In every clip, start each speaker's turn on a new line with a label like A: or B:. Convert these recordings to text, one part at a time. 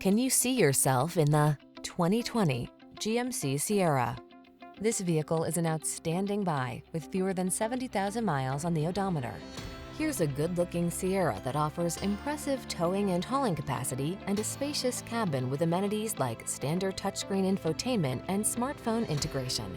A: Can you see yourself in the 2020 GMC Sierra? This vehicle is an outstanding buy with fewer than 70,000 miles on the odometer. Here's a good-looking Sierra that offers impressive towing and hauling capacity and a spacious cabin with amenities like standard touchscreen infotainment and smartphone integration.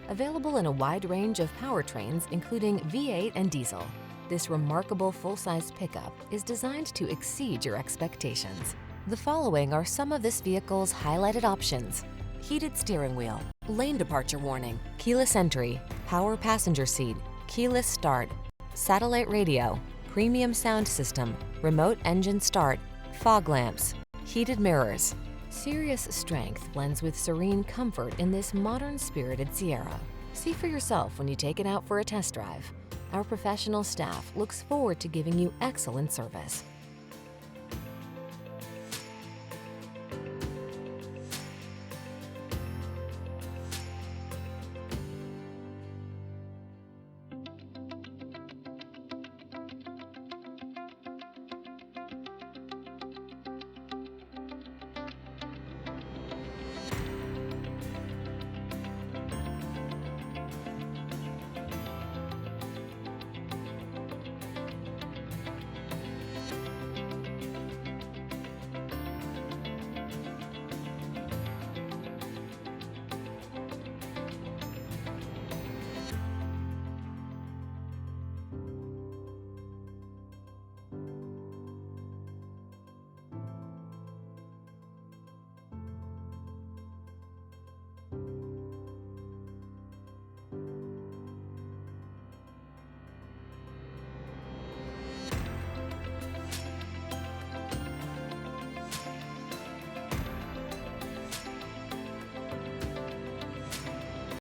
A: Available in a wide range of powertrains, including V8 and diesel, this remarkable full-size pickup is designed to exceed your expectations. The following are some of this vehicle's highlighted options: heated steering wheel, lane departure warning, keyless entry, power passenger seat, keyless start, satellite radio, premium sound system, remote engine start, fog lamps, heated mirrors. Serious strength blends with serene comfort in this modern spirited Sierra. See for yourself when you take it out for a test drive. Our professional staff looks forward to giving you excellent service.